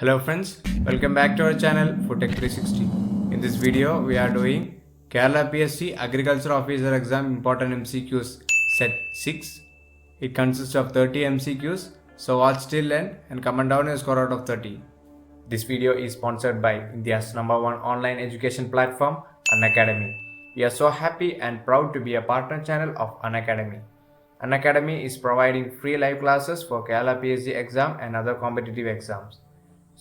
Hello friends, welcome back to our channel Foodtech 360. In this video, we are doing Kerala PSC Agriculture Officer Exam Important MCQs Set 6. It consists of 30 MCQs, so watch till end and comment down your score out of 30. This video is sponsored by India's #1 online education platform, Unacademy. We are so happy and proud to be a partner channel of Unacademy. Unacademy is providing free live classes for Kerala PSC exam and other competitive exams.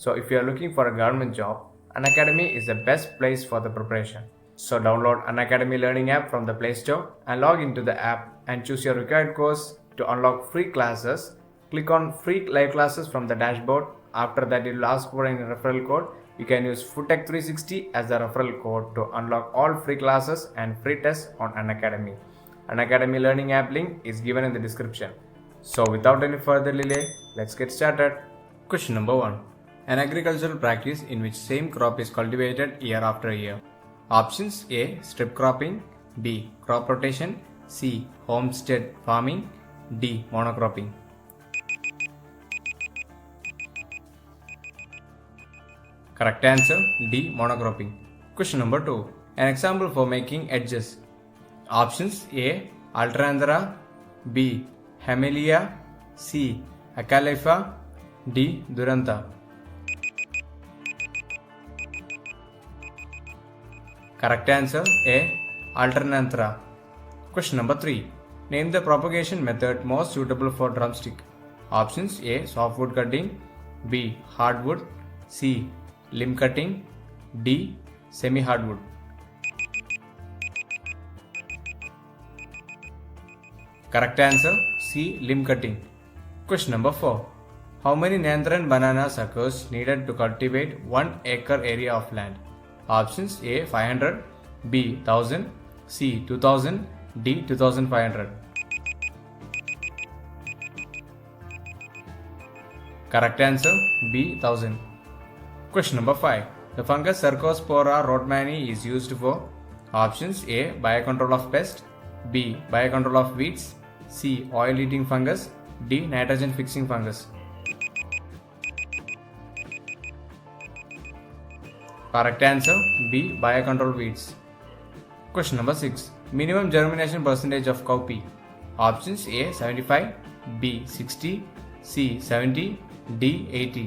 So if you are looking for a government job, Unacademy is the best place for the preparation. So download Unacademy learning app from the Play Store and log into the app and choose your required course to unlock free classes. Click on free live classes from the dashboard. After that, it will ask for a referral code. You can use Foodtech 360 as the referral code to unlock all free classes and free tests on Unacademy. Unacademy learning app link is given in the description. So without any further delay, let's get started. Question number 1. An agricultural practice in which same crop is cultivated year after year. Options: A. Strip cropping, B. Crop rotation, C. Homestead farming, D. Monocropping. Correct answer D. Monocropping. Question number 2. An example for making edges. Options: A. Alternanthera, B. Hamelia, C. Acalypha, D. Durantha. Correct answer A. Alternanthera. Question number 3. Name the propagation method most suitable for drumstick. Options: A. Softwood cutting, B. Hardwood, C. Limb cutting, D. Semi-hardwood. Correct answer C. Limb cutting. Question number 4. How many Nandran banana suckers needed to cultivate 1 acre area of land? Options: A. 500, B. 1000, C. 2000, D. 2500. Correct answer B. 1000. Question number 5. The fungus Cercospora rotmani is used for. Options: A. Biocontrol of pest, B. Biocontrol of weeds, C. Oil eating fungus, D. Nitrogen fixing fungus. Correct answer B. Biocontrol weeds. Question number 6. Minimum germination percentage of cowpea. Options: A. 75, B. 60, C. 70, D. 80.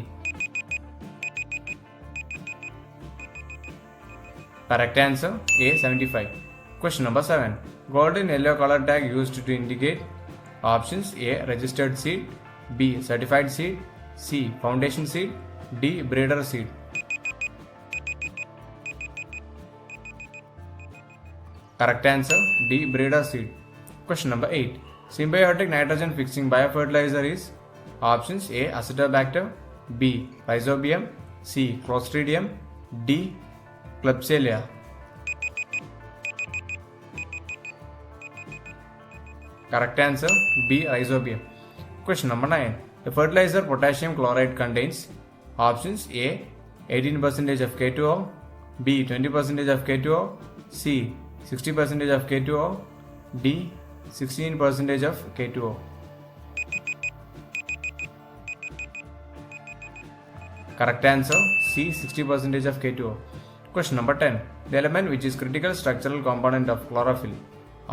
Correct answer A. 75. Question number 7. Golden yellow color tag used to indicate. Options: A. Registered seed, B. Certified seed, C. Foundation seed, D. Breeder seed. Correct answer D. Breeder seed. Question number 8. Symbiotic nitrogen fixing biofertilizer is. Options: A. Acetobacter, B. Rhizobium, C. Clostridium, D. Klebsiella. Correct answer B. Rhizobium. Question number 9. The fertilizer potassium chloride contains. Options: A. 18% of K2O, B. 20% of K2O, C. 60% of K2O, D. 16% of K2O. Correct answer C. 60% of K2O. Question number 10. The element which is critical structural component of chlorophyll.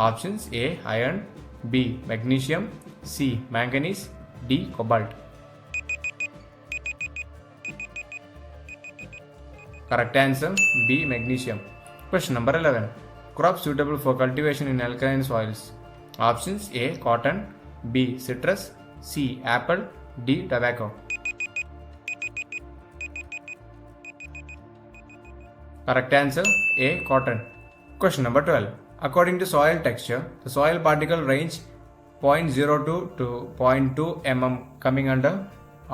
Options: A. Iron, B. Magnesium, C. Manganese, D. Cobalt. Correct answer B. Magnesium. Question number 11. Crops suitable for cultivation in alkaline soils. Options: A. Cotton, B. Citrus, C. Apple, D. Tobacco. Correct answer A. Cotton. Question number 12. According to soil texture, the soil particle range 0.02 to 0.2 mm coming under.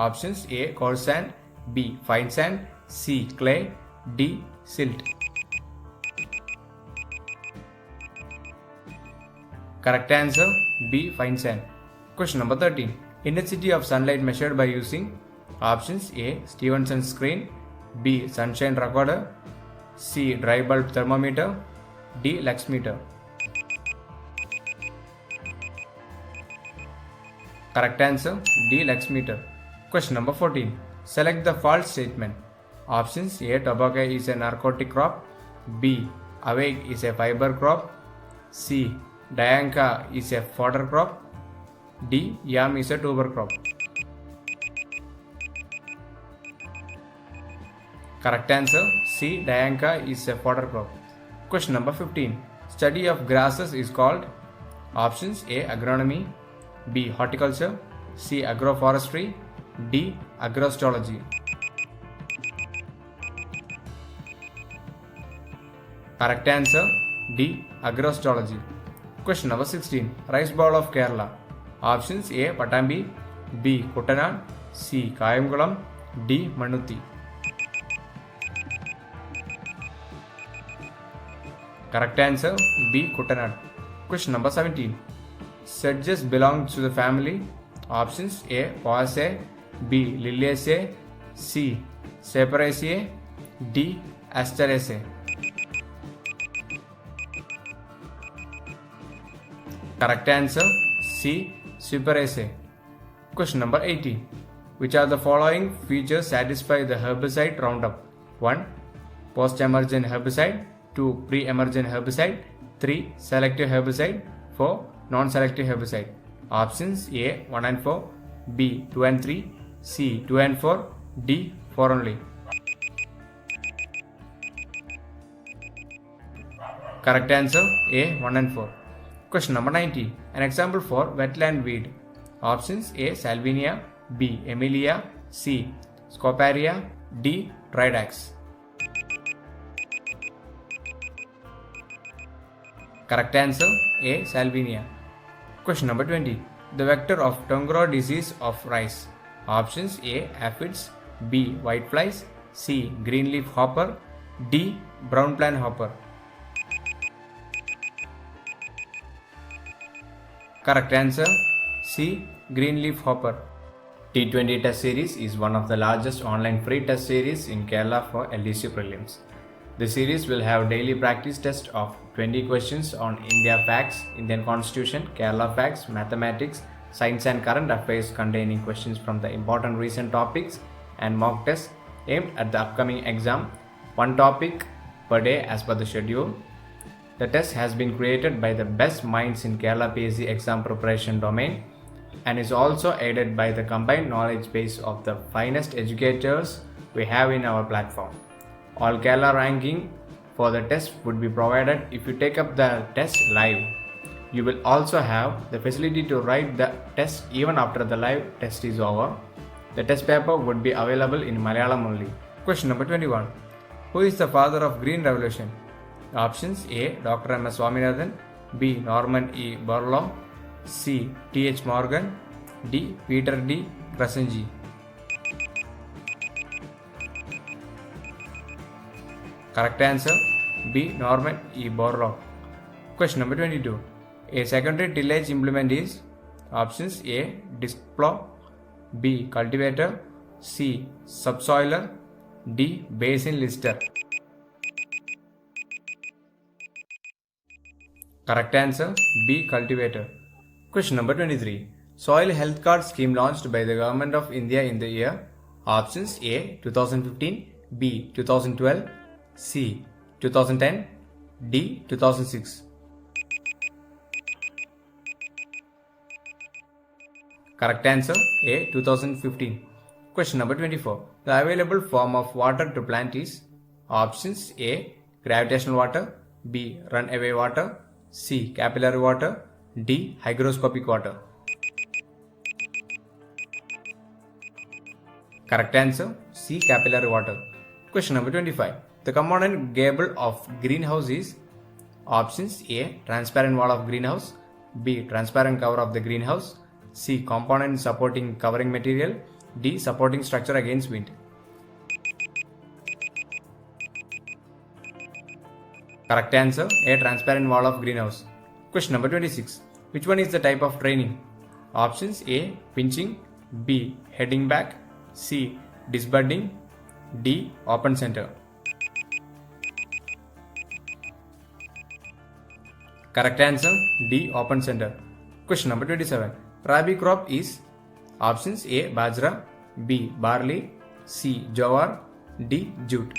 Options: A. Coarse sand, B. Fine sand, C. Clay, D. Silt. Correct answer B. Fine sand. Question number 13. Intensity of sunlight measured by using. Options: A. Stevenson screen, B. Sunshine recorder, C. Dry bulb thermometer, D. Lux meter. Correct answer D. Lux meter. Question number 14. Select the false statement. Options: A. Tobacco is a narcotic crop. B. Awake is a fiber crop. C. Dianca is a fodder crop. D. Yam is a tuber crop. Correct answer: C. Dianca is a fodder crop. Question number 15. Study of grasses is called. Options: A. Agronomy. B. Horticulture. C. Agroforestry. D. Agrostology. Correct answer: D. Agrostology. Question number 16. Rice bowl of Kerala. Options: A. Patambi. B. Kuttanad. C. Kayamkulam. D. Manuthi. Correct answer: B. Kuttanad. Question number 17. Sedges belong to the family. Options: A. Poaceae. B. Liliaceae. C. Saperaceae. D. Asteraceae. Correct answer: C. Saperaceae. Question number 18. Which are the following features satisfy the herbicide Roundup? 1. Post-emergent herbicide. 2. Pre-emergent herbicide. 3. Selective herbicide. 4. Non-selective herbicide. Options: A. 1 and 4. B. 2 and 3. C. 2 and 4. D. 4 only. Correct answer: A. 1 and 4. Question number 19. An example for wetland weed. Options: A. Salvinia. B. Emilia. C. Scoparia. D. Tridax. Correct answer: A. Salvinia. Question number 20. The vector of Tongro disease of rice. Options: A. Aphids. B. Whiteflies. C. Greenleaf hopper. D. Brown plant hopper. Correct answer: C. Greenleaf hopper. T20 test series is one of the largest online free test series in Kerala for LDC prelims. The series will have daily practice test of 20 questions on India facts, Indian Constitution, Kerala facts, mathematics, science and current affairs containing questions from the important recent topics and mock tests aimed at the upcoming exam, one topic per day as per the schedule. The test has been created by the best minds in Kerala PSC exam preparation domain and is also aided by the combined knowledge base of the finest educators we have in our platform. All Kerala ranking for the test would be provided if you take up the test live. You will also have the facility to write the test even after the live test is over. The test paper would be available in Malayalam only. Question number 21. Who is the father of Green Revolution? Options: A. Dr. M. S. Swaminathan. B. Norman E. Borlaug. C. T. H. Morgan. D. Peter D. Krasenji. Correct answer: B. Norman E. Borlaug. Question number 22. A secondary tillage implement is. Options: A. Disc plow. B. Cultivator. C. Subsoiler. D. Basin lister. Correct answer: B. Cultivator. Question number 23. Soil Health Card scheme launched by the Government of India in the year. Options: A. 2015. B. 2012. C. 2010. D. 2006. Correct answer: A. 2015. Question number 24. The available form of water to plant is. Options: A. Gravitational water. B. Runaway water. C. Capillary water. D. Hygroscopic water. Correct answer: C. Capillary water. Question number 25. The component gable of greenhouse is. Options: A. Transparent wall of greenhouse. B. Transparent cover of the greenhouse. C. Component supporting covering material. D. Supporting structure against wind. Correct answer: A. Transparent wall of greenhouse. Question number 26. Which one is the type of training? Options: A. Pinching. B. Heading back. C. Disbudding. D. Open center. Correct answer: D. Open center. Question number 27. Rabi crop is. Options: A. Bajra. B. Barley. C. Jowar, D. Jute.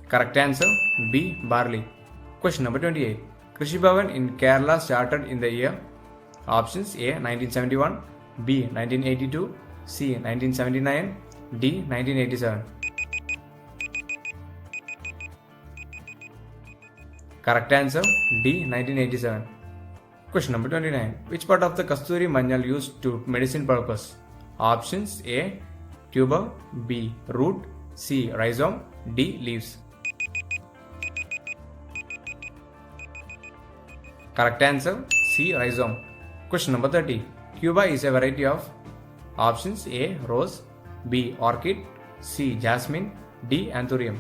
Correct answer B. Barley. Question number 28. Krishi Bhavan in Kerala started in the year. Options A. 1971, B. 1982, C. 1979, D. 1987. Correct answer D. 1987. Question number 29. Which part of the Kasturi Manjal used to medicine purpose? Options A. Tuber, B. Root, C. Rhizome, D. Leaves. Correct answer C. Rhizome. Question number 30. Cuba is a variety of. Options A. Rose, B. Orchid, C. Jasmine, D. Anthurium.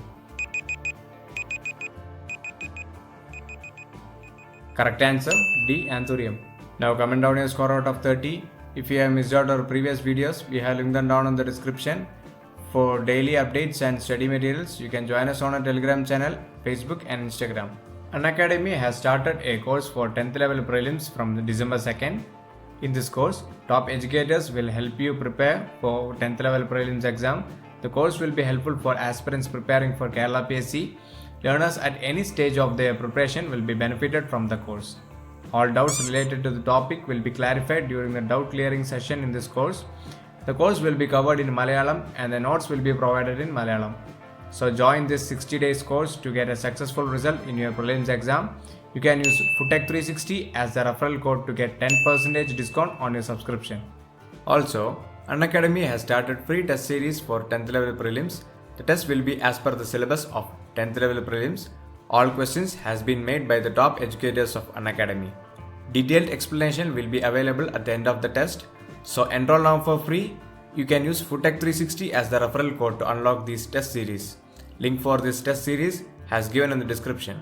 Correct answer D. Anthurium. Now comment down your score out of 30. If you have missed out our previous videos, we have linked them down in the description. For daily updates and study materials, you can join us on our Telegram channel, Facebook and Instagram. Unacademy has started a course for 10th level prelims from December 2nd. In this course, top educators will help you prepare for 10th level prelims exam. The course will be helpful for aspirants preparing for Kerala PSC. Learners at any stage of their preparation will be benefited from the course. All doubts related to the topic will be clarified during the doubt clearing session in this course. The course will be covered in Malayalam and the notes will be provided in Malayalam. So join this 60 days course to get a successful result in your prelims exam. You can use FUTECH 360 as the referral code to get 10% discount on your subscription. Also, Unacademy has started free test series for 10th level prelims. The test will be as per the syllabus of 10th level prelims. All questions has been made by the top educators of Unacademy. Detailed explanation will be available at the end of the test. So enroll now for free. You can use FUTECH 360 as the referral code to unlock these test series. Link for this test series has given in the description.